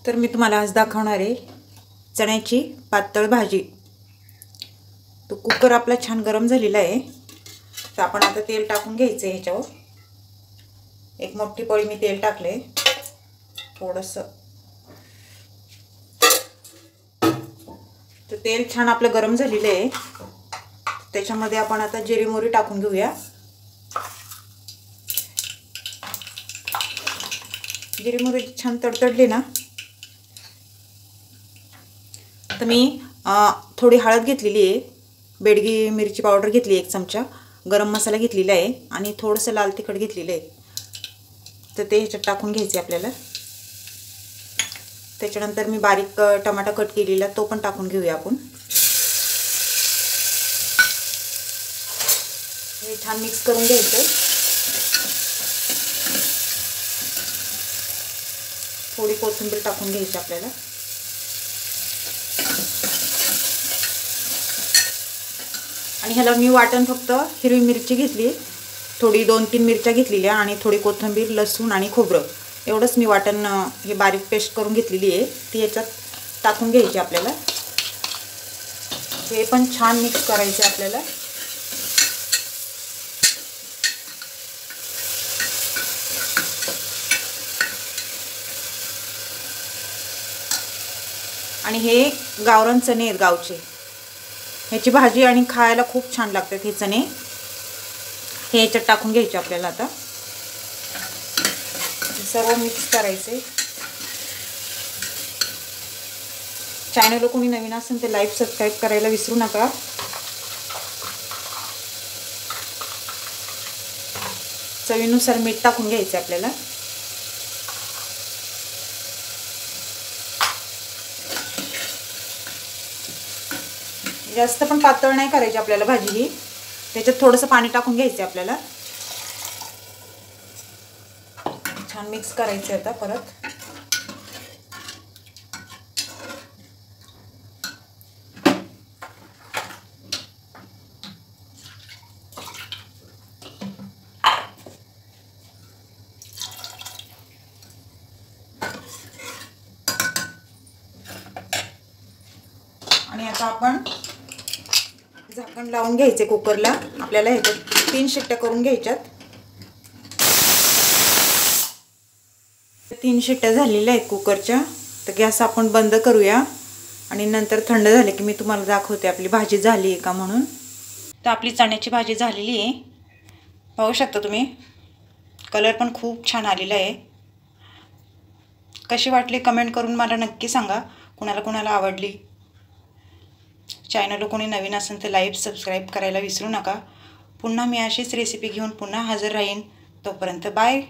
तर मी तुम्हाला आज दाखवणार आहे चण्याची पातळ भाजी। तो कुकर आपला छान गरम झालेला आहे, तर आपण आता तेल टाकून घ्यायचं आहे। ह्याच्यावर एक मोठी पळी मी तेल टाकले थोडंसं। तर तेल छान आपलं गरम झालेलं आहे, त्याच्यामध्ये आपण आता जिरी मोहरी टाकून घेऊया। जिरी मोहरी छान तडतडली ना, तर मी थोडी हळद घेतलेली आहे, बेडगी मिरची पावडर घेतली 1 चमचा, गरम मसाला घेतलेला आहे आणि थोडंसं लाल तिखट घेतलेलं आहे। तर ते ह्याच्यात टाकून घ्यायचे आपल्याला। त्याच्यानंतर मी बारीक टमाटा कट केलेला तो पण टाकून घेऊया आपण। हे छान मिक्स करून घ्यायचं। थोडी कोथिंबीर टाकून घ्यायची आपल्याला। आणि ह्याला मी वाटण फक्त हिरवी मिरची घेतली, थोडी 2-3 मिरच्या घेतलेल्या आणि थोडी कोथिंबीर, लसूण आणि खोबरं एवढंच मी वाटण हे बारीक पेस्ट करून घेतलेली आहे, ती याच्यात टाकून घ्यायची आपल्याला। हे पण छान मिक्स करायचे आपल्याला। आणि हे गावरान चणे आहेत गावचे, ह्याची भाजी आणि खायला खूप छान लागतात हे चणे। हे ह्याच्यात टाकून घ्यायचे आपल्याला। आता सर्व मिक्स करायचे। चॅनल कोणी नवीन असेल तर लाईक सबस्क्राईब करायला विसरू नका। चवीनुसार मीठ टाकून घ्यायचे आपल्याला। जास्त पण पातळ नाही करायची आपल्याला भाजी ही, त्याच्यात थोडंसं पाणी टाकून घ्यायचं आपल्याला। छान मिक्स करायचं आता परत। आणि आता आपण झाकण लावून घ्यायचे कुकरला। आपल्याला ह्याच्यात 3 शिट्ट्या करून घ्यायच्यात। 3 शिट्ट्या झालेल्या आहेत कुकरच्या, तर गॅस आपण बंद करूया आणि नंतर थंड झाले की मी तुम्हाला दाखवते आपली भाजी झाली आहे का म्हणून। तर आपली चण्याची भाजी झालेली आहे, पाहू शकता तुम्ही, कलर पण खूप छान आलेला आहे। कशी वाटली कमेंट करून मला नक्की सांगा, कुणाला आवडली। चॅनल कोणी नवीन असेल तर लाईक सबस्क्राईब करायला विसरू नका। पुन्हा मी अशीच रेसिपी घेऊन पुन्हा हजर राहीन। तोपर्यंत बाय।